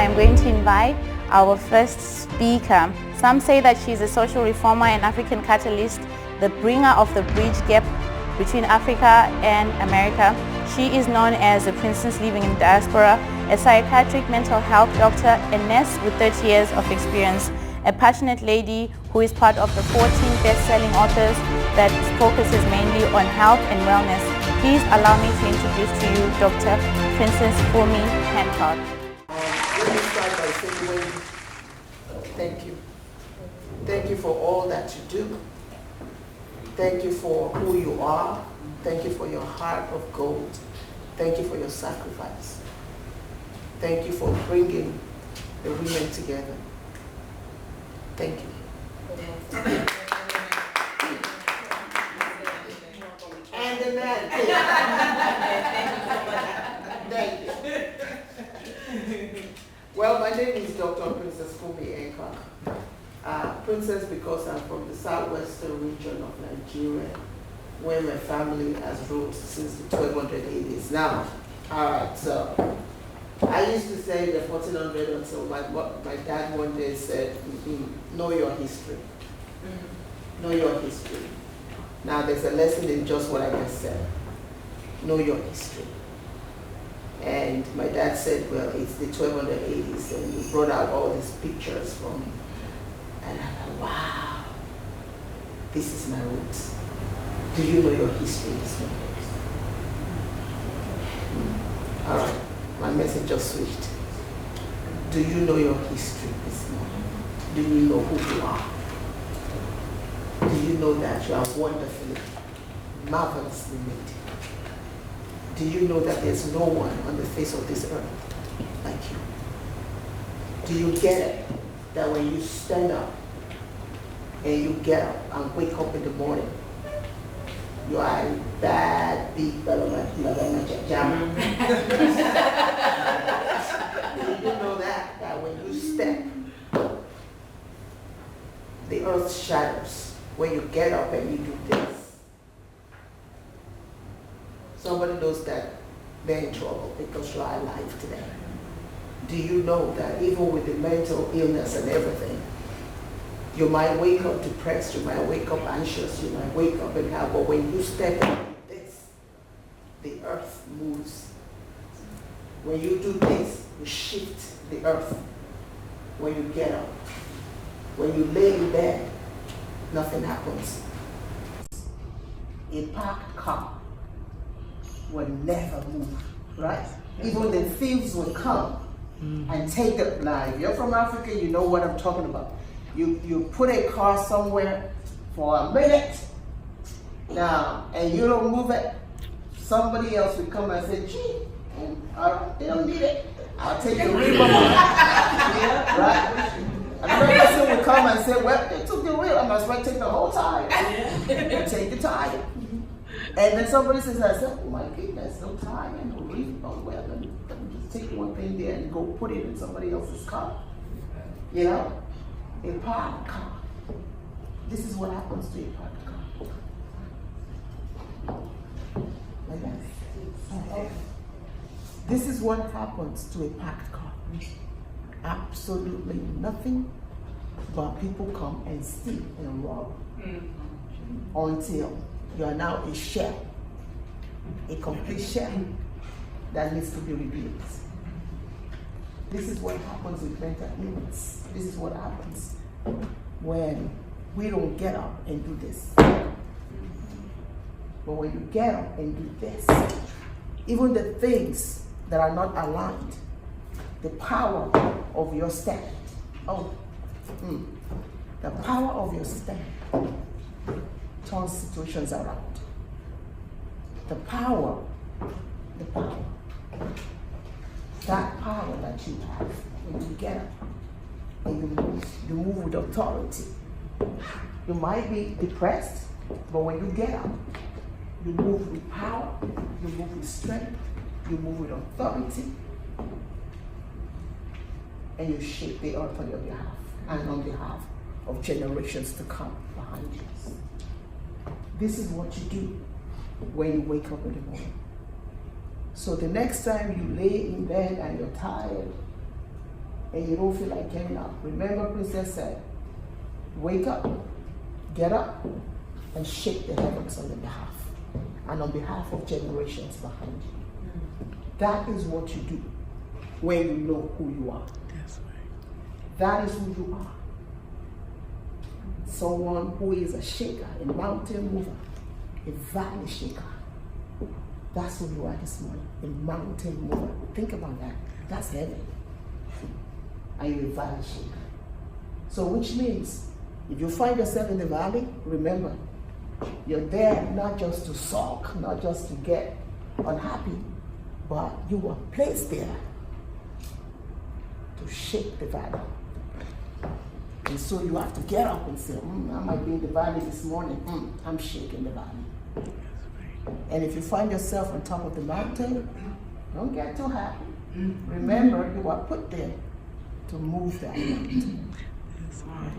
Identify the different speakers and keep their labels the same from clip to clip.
Speaker 1: am going to invite our first speaker. Some say that she is a social reformer and African catalyst, the bringer of the bridge gap between Africa and America. She is known as the princess living in diaspora, a psychiatric mental health doctor, a nurse with 30 years of experience, a passionate lady who is part of the 14 best-selling authors that focuses mainly on health and wellness. Please allow me to introduce to you Dr. Princess Fumi Hancock.
Speaker 2: Let me start by saying thank you. Thank you for all that you do. Thank you for who you are. Thank you for your heart of gold. Thank you for your sacrifice. Thank you for bringing the women together. Thank you. And the man. Thank you. Well, my name is Dr. Princess Fumi Hancock. Princess because I'm from the southwestern region of Nigeria, where my family has ruled since the 1280s. Now, all right, so I used to say the 1400 until my dad one day said, know your history. Know your history. Now, there's a lesson in just what I just said. Know your history. And my dad said, well, it's the 1280s, and he brought out all these pictures from me. And I thought, wow, this is my roots. Do you know your history this morning? All right, my message just switched. Do you know your history this morning? Do you know who you are? Do you know that you are wonderfully, marvelously made? Do you know that there's no one on the face of this earth like you? Do you get it? That when you stand up and you get up and wake up in the morning, you are a bad, big, jam. Do you know that when you step, the earth shatters when you get up and you do this? Somebody knows that they're in trouble because you are alive today. Do you know that even with the mental illness and everything, you might wake up depressed, you might wake up anxious, you might wake up and have, but when you step into this, the earth moves. When you do this, you shift the earth. When you get up, when you lay in bed, nothing happens. A parked car will never move, right? Even the thieves will come and take it. Now, if you're from Africa, you know what I'm talking about. You put a car somewhere for a minute now, and you don't move it, somebody else will come and say, gee, they don't need it. I'll take the rim off. Yeah, right? Another person will come and say, well, they took the rim, I must well take the whole tire. And take the tire. And then somebody says, oh my goodness, no tire, no rim. Oh, well, let me just take one thing there and go put it in somebody else's car. You know? A parked car. This is what happens to a parked car. Like that. This is what happens to a parked car. Absolutely nothing but people come and steal and rob until you are now a shell, a complete shell that needs to be rebuilt. This is what happens with mental illness. This is what happens when we don't get up and do this. But when you get up and do this, even the things that are not aligned, the power of your stand, the power of your stand turns situations around. The power, that power that you have when you get up and you move with authority. You might be depressed, but when you get up, you move with power, you move with strength, you move with authority, and you shape the earth on your behalf and on behalf of generations to come behind you. This is what you do when you wake up in the morning. So the next time you lay in bed and you're tired, and you don't feel like getting up, remember Princess said, wake up, get up, and shake the heavens on your behalf and on behalf of generations behind you. That is what you do when you know who you are.
Speaker 3: That's right.
Speaker 2: That is who you are. Someone who is a shaker, a mountain mover, a valley shaker. That's who you are this morning, a mountain mover. Think about that. That's heavy. And you're a valley shaker. So which means, if you find yourself in the valley, remember, you're there not just to sulk, not just to get unhappy, but you were placed there to shake the valley. And so you have to get up and say, I might be in the valley this morning. I'm shaking the valley. And if you find yourself on top of the mountain, don't get too happy. Remember, you are put there to move that mountain.
Speaker 3: That's right.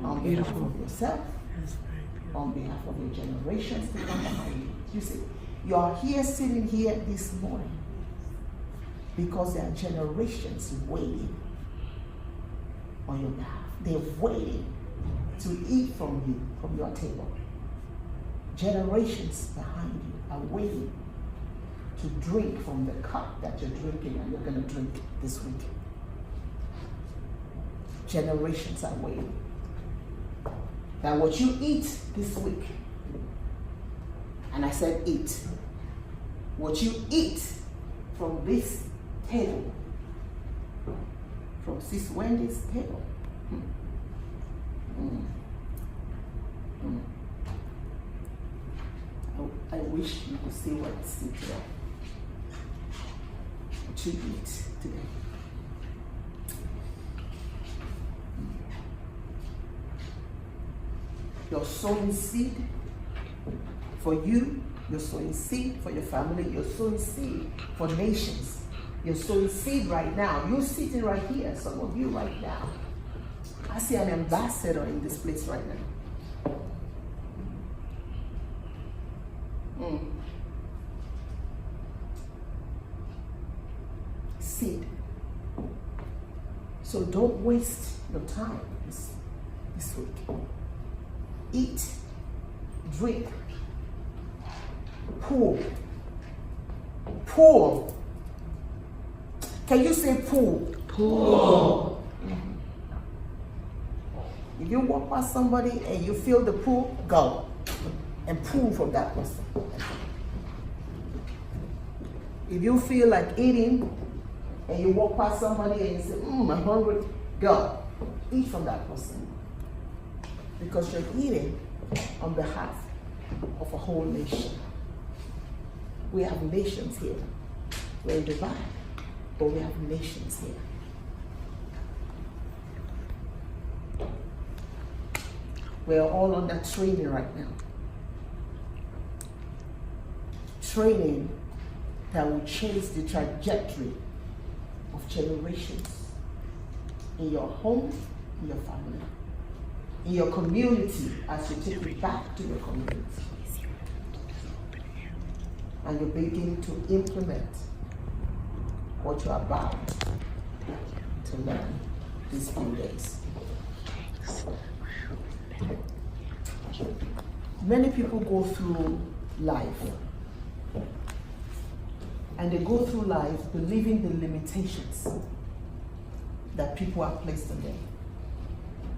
Speaker 2: On
Speaker 3: Beautiful.
Speaker 2: behalf of yourself,
Speaker 3: That's very beautiful.
Speaker 2: on behalf of your generations to come behind you. You see, you are here sitting here this morning because there are generations waiting on your behalf. They're waiting to eat from you, from your table. Generations behind you are waiting to drink from the cup that you're drinking and you're going to drink this week. Generations are waiting. That what you eat this week, and I said eat, what you eat from this table, from Sis Wendy's table, I wish you could see what I see today. What you eat today. You're sowing seed for you. You're sowing seed for your family. You're sowing seed for nations. You're sowing seed right now. You're sitting right here. Some of you right now. I see an ambassador in this place right now. Seed. So don't waste your time this week. Eat, drink, pour. Pour. Can you say pour?
Speaker 3: Pour.
Speaker 2: If you walk past somebody and you feel the pull, go and pull from that person. If you feel like eating and you walk past somebody and you say, I'm hungry, go. Eat from that person. Because you're eating on behalf of a whole nation. We have nations here. We're divided, but we have nations here. We're all under training right now. Training that will change the trajectory of generations in your home, in your family, in your community as you take it back to your community. And you're beginning to implement what you're about to learn these few days. Many people go through life and they go through life believing the limitations that people are placed on them.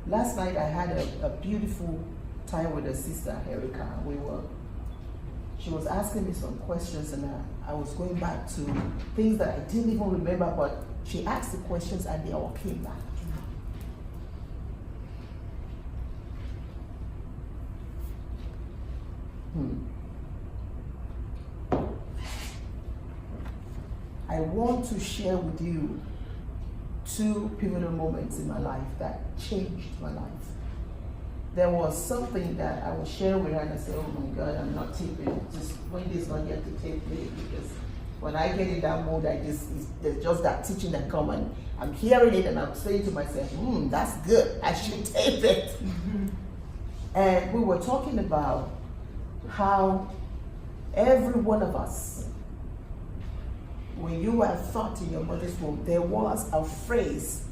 Speaker 2: Last night I had a beautiful time with a sister, Erica. She was asking me some questions and I was going back to things that I didn't even remember, but she asked the questions and they all came back. I want to share with you 2 pivotal moments in my life that changed my life. There was something that I was sharing with her and I said, oh my God, I'm not taping. Just Wendy's not yet to tape me because when I get in that mode, there's just that teaching that comes and I'm hearing it and I'm saying to myself, that's good. I should tape it. And we were talking about how every one of us, when you were thought in your mother's womb, there was a phrase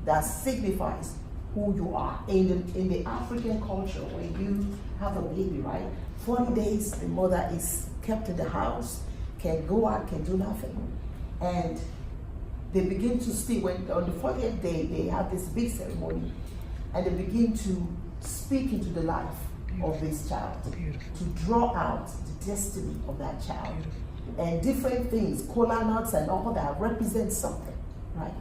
Speaker 2: that signifies who you are. In the African culture, when you have a baby, right, 40 days the mother is kept in the house, can go out, can do nothing. And they begin to speak, when on the 40th day, they have this big ceremony, and they begin to speak into the life of this child, to draw out the destiny of that child. And different things, cola nuts and all that represent something, right?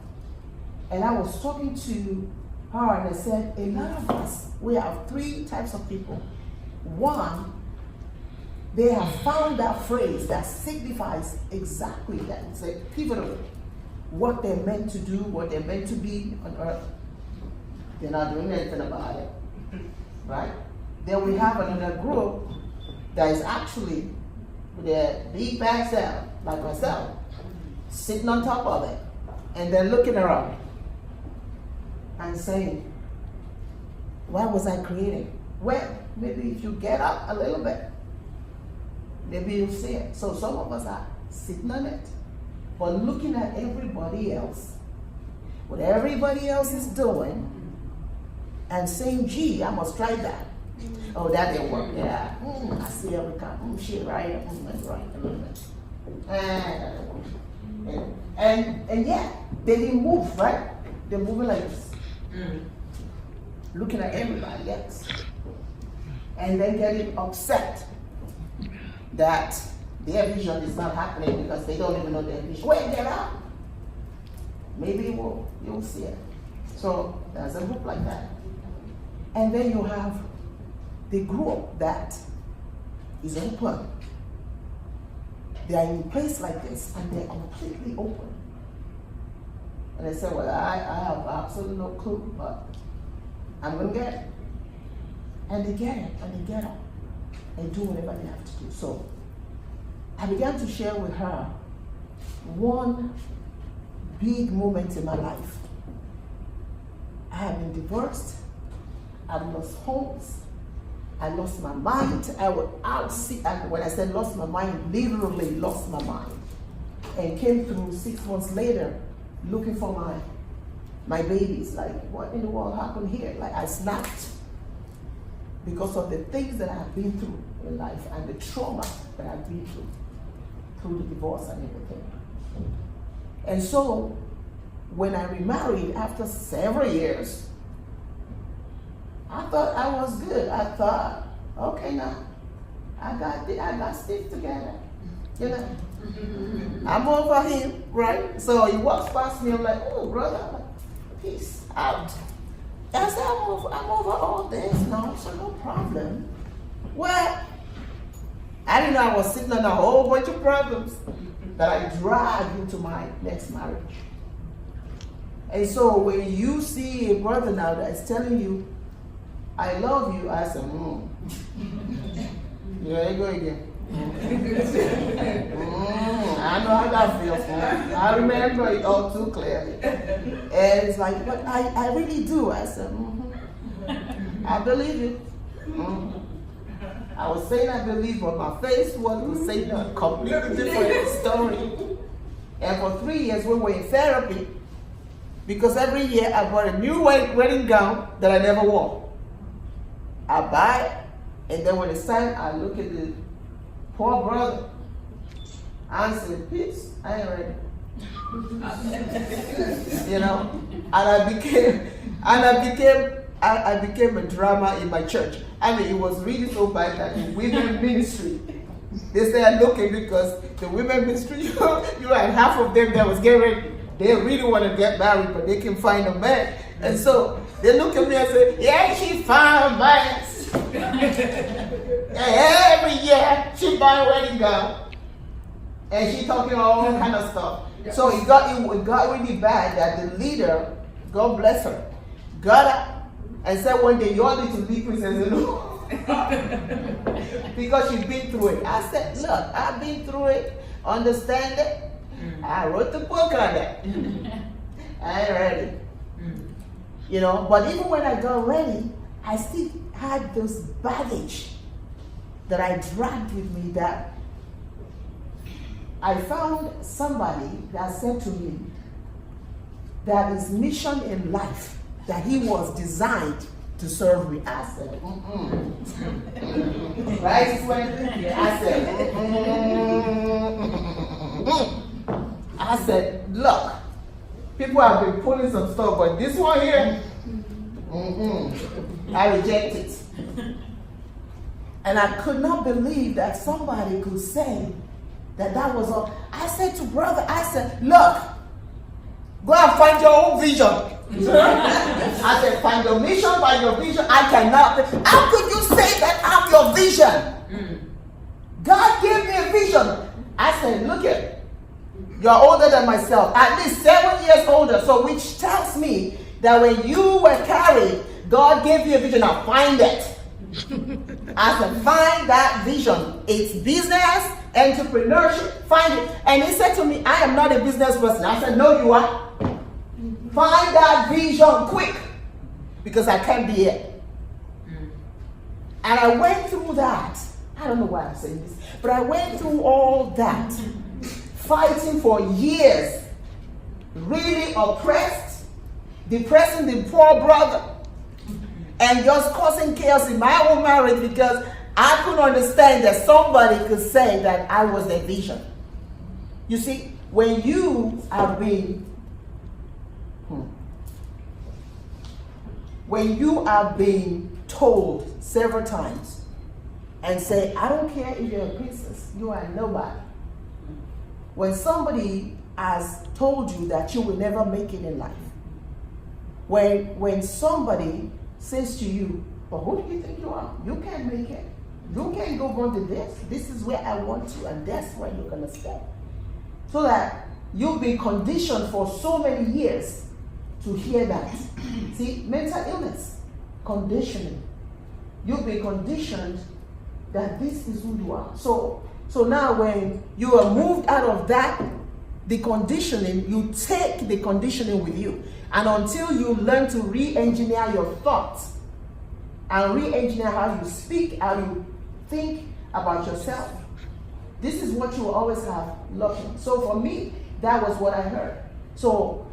Speaker 2: And I was talking to her and I said, a lot of us, we have three types of people. One, they have found that phrase that signifies exactly that. It's a pivotal, what they're meant to do, what they're meant to be on earth. They're not doing anything about it, right? Then we have another group that is actually with their big bags down, like myself, sitting on top of it, and they're looking around and saying, why was I created? Well, maybe if you get up a little bit, maybe you'll see it. So some of us are sitting on it, but looking at everybody else, what everybody else is doing, and saying, gee, I must try that. Oh, that didn't work. Yeah, I see every time. Shit, right? That's right. And yeah, they didn't move, right? They're moving like this, looking at everybody else, and then getting upset that their vision is not happening because they don't even know their vision. Wait, get out. Maybe you'll see it. So there's a group like that, and then you have the group that is open. They are in a place like this and they're completely open. And they say, well, I have absolutely no clue, but I'm going to get it. And they get it, and they get up and do whatever they have to do. So I began to share with her one big moment in my life. I have been divorced, I've lost homes, I lost my mind. I would outsee, and when I said lost my mind, literally lost my mind. And came through 6 months later looking for my babies. Like, what in the world happened here? Like, I snapped because of the things that I've been through in life and the trauma that I've been through the divorce and everything. And so when I remarried after several years, I thought I was good. I thought, okay, now I got stick together. You know, I'm over him, right? So he walks past me. I'm like, oh, brother, peace out. I said, I'm over all this now, so no problem. Well, I didn't know I was sitting on a whole bunch of problems that I dragged into my next marriage. And so when you see a brother now that is telling you, I love you, I said, Yeah, you go again. I know how that feels. I remember it all too clearly. And it's like, but I really do. I said, I believe it. I was saying I believe, but my face was saying a completely different story. And for 3 years we were in therapy because every year I bought a new wedding gown that I never wore. I buy it, and then when it's time, I look at the poor brother. I said, peace, I ain't ready. You know, and I became a drama in my church. I mean, it was really so bad that the women ministry, they started looking because the women ministry, you had half of them that was getting ready. They really want to get married, but they can find a man. And so they look at me and say, yeah, she found bias. Every year she buy a wedding gown. And she talking all kind of stuff. So it got really bad that the leader, God bless her, got up and said one day, you all need to leave Princess alone. Because she's been through it. I said, look, I've been through it, understand it. I wrote the book on it. I ain't ready. You know, but even when I got ready, I still had those baggage that I dragged with me that I found somebody that said to me, that his mission in life, that he was designed to serve me. I said, right, Wendy? I said, I said, look, people have been pulling some stuff, but this one here, I reject it. And I could not believe that somebody could say that that was all. I said to brother, I said, look, go and find your own vision. I said, find your mission, find your vision. I cannot. How could you say that I'm your vision? God gave me a vision. I said, look at, you're older than myself, at least 7 years older. So which tells me that when you were carried, God gave you a vision. Now find it. I said, find that vision. It's business, entrepreneurship, find it. And he said to me, I am not a business person. I said, no, you are. Find that vision quick, because I can't be it. And I went through that. I don't know why I'm saying this, but I went through all that, fighting for years, really oppressed, depressing the poor brother, and just causing chaos in my own marriage because I couldn't understand that somebody could say that I was their vision. You see, when you are being told several times and say, I don't care if you're a princess, you are nobody. When somebody has told you that you will never make it in life, when somebody says to you, but who do you think you are? You can't make it. You can't go on to this. This is where I want you, and that's where you're going to stay. So that you've been conditioned for so many years to hear that. See, mental illness, conditioning. You've been conditioned that this is who you are. So now when you are moved out of that, the conditioning, you take the conditioning with you. And until you learn to re-engineer your thoughts and re-engineer how you speak, how you think about yourself, this is what you will always have looking. So for me, that was what I heard. So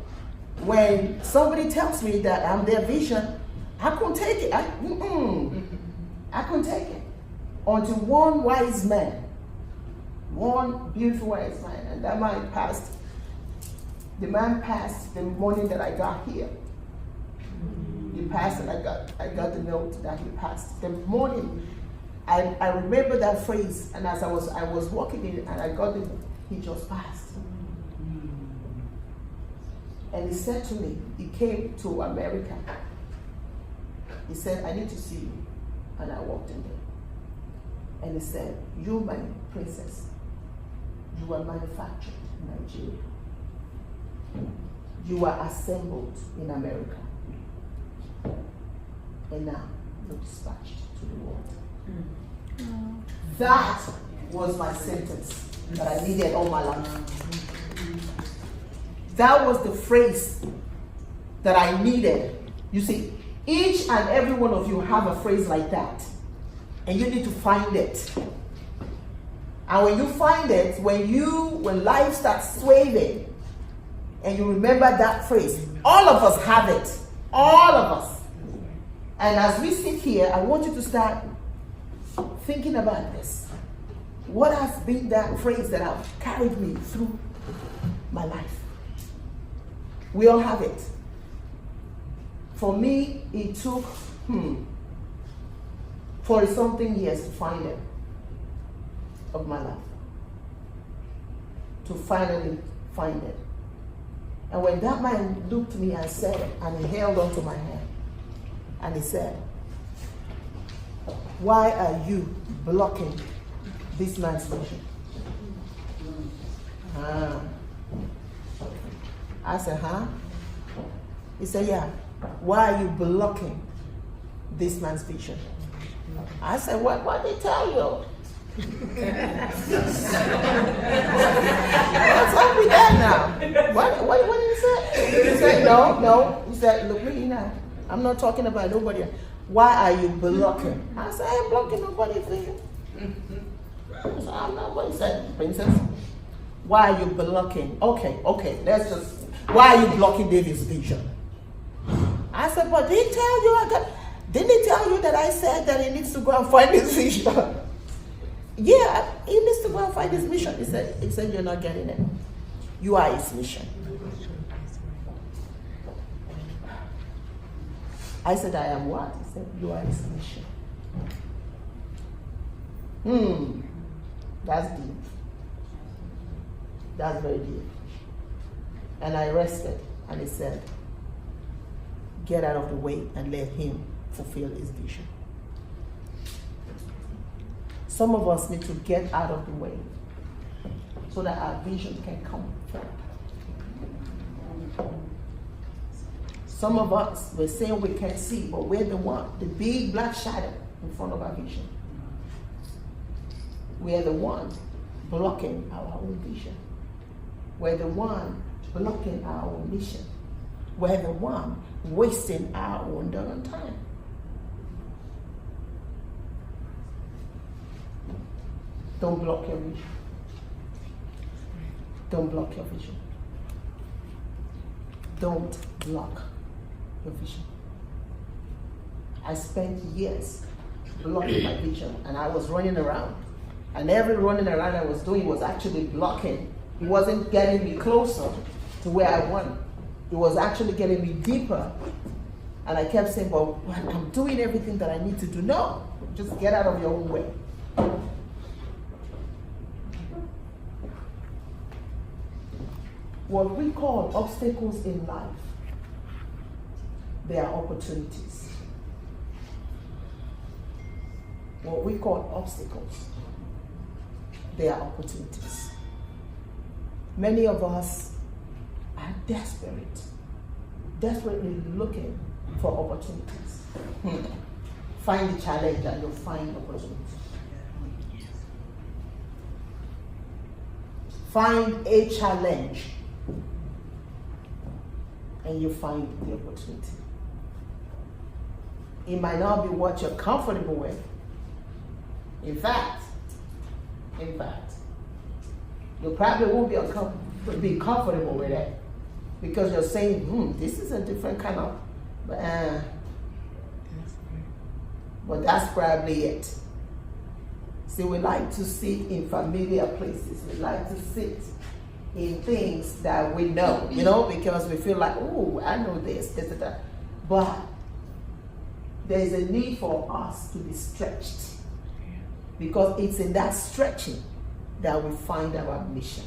Speaker 2: when somebody tells me that I'm their vision, I couldn't take it. I couldn't take it. Until one wise man, one beautiful wise man, and that man passed. The man passed the morning that I got here. He passed, and I got the note that he passed. The morning, I remember that phrase, and as I was walking in, and I got he just passed. And he said to me, he came to America. He said, I need to see you. And I walked in there. And he said, you, my princess, you were manufactured in Nigeria. You were assembled in America. And now you're dispatched to the world. That was my sentence that I needed all my life. That was the phrase that I needed. You see, each and every one of you have a phrase like that. And you need to find it. And when you find it, when life starts swaying, and you remember that phrase, all of us have it. All of us. And as we sit here, I want you to start thinking about this. What has been that phrase that has carried me through my life? We all have it. For me, it took 40-something years to find it of my life. To finally find it. And when that man looked at me and said, and he held onto my hand, and he said, why are you blocking this man's vision? I said, huh? He said, yeah. Why are you blocking this man's vision? I said, what did he tell you? What's up with that now? What did he say? He said, no. He said, look me now. I'm not talking about nobody. Why are you blocking? I said, I ain't blocking nobody's vision. I said, I'm not. What he said, princess? Why are you blocking? Okay. Let's just Why are you blocking David's vision? I said, but didn't they tell you that I said that he needs to go and find his vision? Yeah, he needs to go and find his mission. He said, you're not getting it. You are his mission. I said, I am what? He said, you are his mission. That's deep. That's very deep. And I rested, and he said, get out of the way and let him fulfill his vision. Some of us need to get out of the way so that our vision can come forth. Some of us, we're saying we can't see, but we're the one, the big black shadow in front of our vision. We're the one blocking our own vision. We're the one blocking our own mission. We're the one wasting our own darn time. Don't block your vision. Don't block your vision. Don't block your vision. I spent years blocking my vision, and I was running around. And every running around I was doing was actually blocking. It wasn't getting me closer to where I wanted. It was actually getting me deeper. And I kept saying, well, I'm doing everything that I need to do. No, just get out of your own way. What we call obstacles in life, they are opportunities. What we call obstacles, they are opportunities. Many of us are desperately looking for opportunities. Find the challenge and you'll find opportunities. Find a challenge and you find the opportunity. It might not be what you're comfortable with. In fact, you probably won't be comfortable with it because you're saying, this is a different kind of, but that's probably it. See, we like to sit in familiar places. We like to sit in things that we know, because we feel like, oh, I know this, that. But there's a need for us to be stretched because it's in that stretching that we find our mission.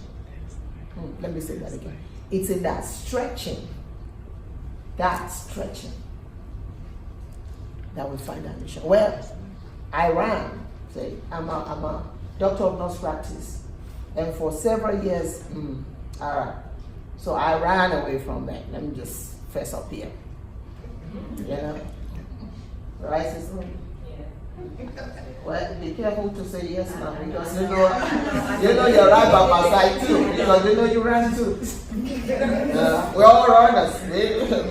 Speaker 2: Let me say that again. It's in that stretching that we find our mission. Well, I ran. Say, I'm a doctor of nurse practice, and for several years, so I ran away from that. Let me just fess up here. Right, sister? Well, be careful to say yes now because you know you're right by my side too. Because you ran too. We're all runners.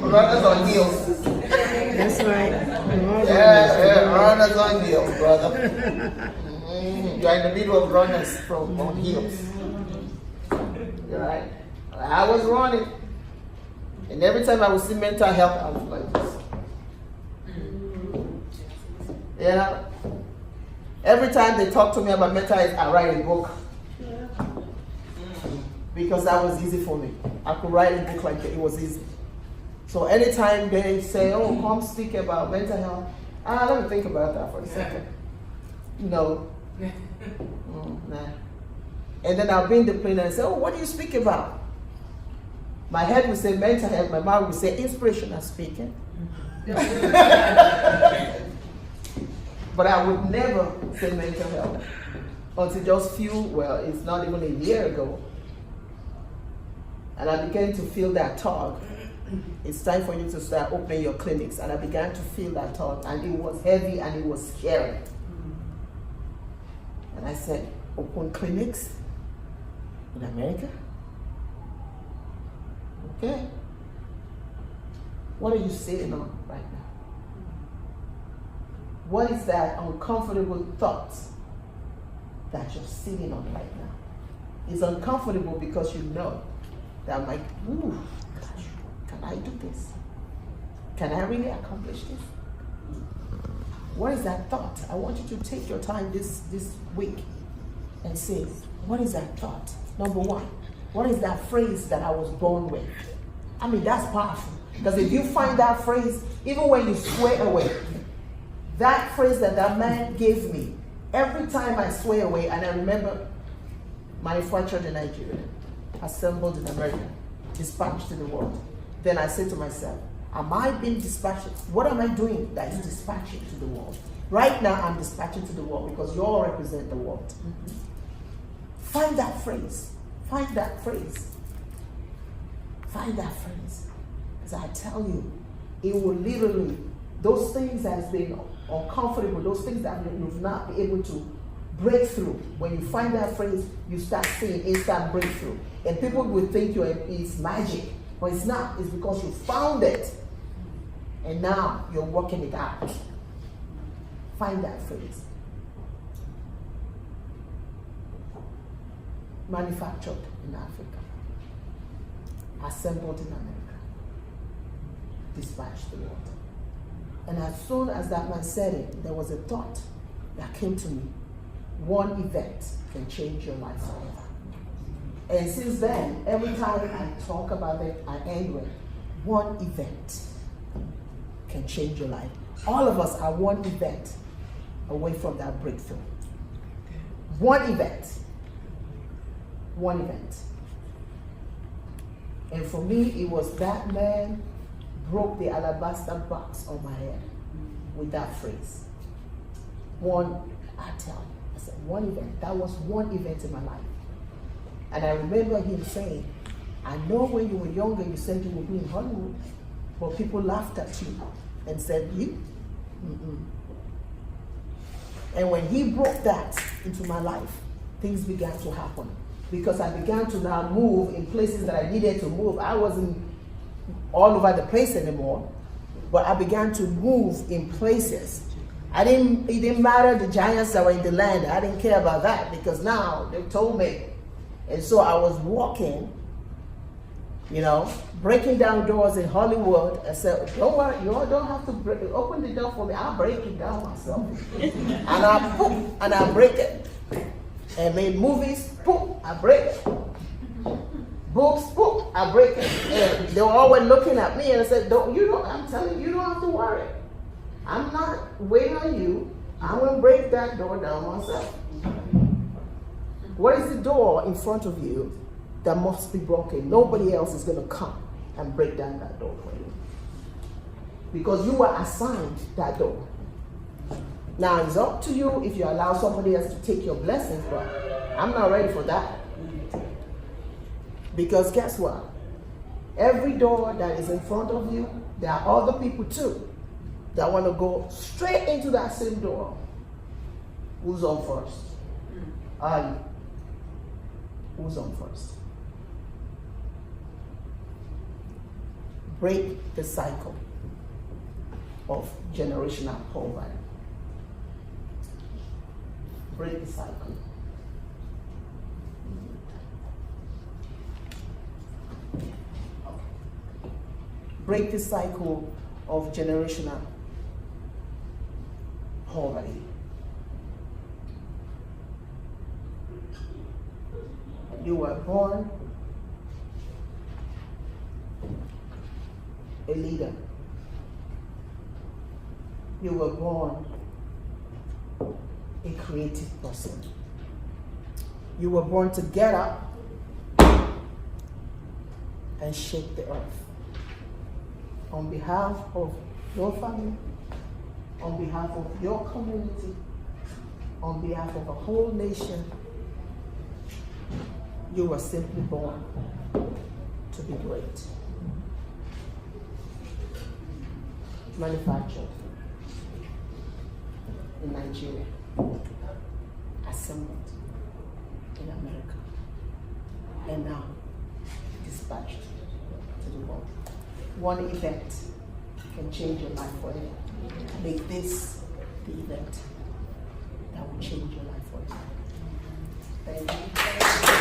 Speaker 2: Runners on heels.
Speaker 3: That's right.
Speaker 2: Runners on heels, brother. You're in the middle of runners on heels. You're right. I was running, and every time I would see mental health, I was like this. Every time they talk to me about mental health, I write a book. Because that was easy for me. I could write a book like that. It was easy. So anytime they say, oh, come speak about mental health, let me think about that for a second. No. Nah. And then I'll be in the plane and say, oh, what do you speak about? My head would say mental health, my mouth would say inspirational speaking. But I would never say mental health until just it's not even a year ago. And I began to feel that tug. It's time for you to start opening your clinics. And I began to feel that tug, and it was heavy and it was scary. And I said, open clinics in America? Okay. What are you sitting on right now? What is that uncomfortable thought that you're sitting on right now? It's uncomfortable because you know that I'm like, ooh, gosh, can I do this? Can I really accomplish this? What is that thought? I want you to take your time this week and say, what is that thought? Number one, what is that phrase that I was born with? I mean, that's powerful. Because if you find that phrase, even when you swear away, that phrase that man gave me, every time I swear away, and I remember manufactured in Nigeria, assembled in America, dispatched to the world. Then I say to myself, am I being dispatched? What am I doing that is dispatching to the world? Right now, I'm dispatching to the world because you all represent the world. Mm-hmm. Find that phrase. Find that phrase. Find that phrase. Because I tell you, it will literally, those things that has been uncomfortable, those things that you've not been able to break through. When you find that phrase, you start seeing instant breakthrough. And people will think it's magic, but it's not. It's because you found it. And now you're working it out. Find that phrase. Manufactured in Africa. Assembled in America. Dispatched to the world. And as soon as that man said it, there was a thought that came to me. One event can change your life forever. And since then, every time I talk about it, I end with one event can change your life. All of us are one event away from that breakthrough. One event. One event. And for me, it was that man broke the alabaster box on my head with that phrase. One, I tell you, I said, one event. That was one event in my life. And I remember him saying, I know when you were younger, you said you would be in Hollywood, but people laughed at you and said, you? Mm-mm. And when he broke that into my life, things began to happen. Because I began to now move in places that I needed to move. I wasn't all over the place anymore, but I began to move in places. It didn't matter the giants that were in the land. I didn't care about that because now they told me. And so I was walking, breaking down doors in Hollywood. I said, don't worry, you all don't have to open the door for me. I'll break it down myself. and I break it. And made movies, poof, I break it. Books, poof, I break it. And they were always looking at me and I said, I'm telling you, you don't have to worry. I'm not waiting on you. I'm going to break that door down myself. What is the door in front of you that must be broken? Nobody else is going to come and break down that door for you. Because you were assigned that door. Now, it's up to you if you allow somebody else to take your blessings, but I'm not ready for that. Because guess what? Every door that is in front of you, there are other people too that want to go straight into that same door. Who's on first? Are you? Who's on first? Break the cycle of generational poverty. Break the cycle. Break the cycle of generational poverty. You were born a leader. You were born a creative person. You were born to get up and shake the earth. On behalf of your family, on behalf of your community, on behalf of a whole nation, you were simply born to be great. Manufactured in Nigeria, assembled in America, and now dispatched to the world. One event can change your life forever. Make this the event that will change your life forever. Thank you.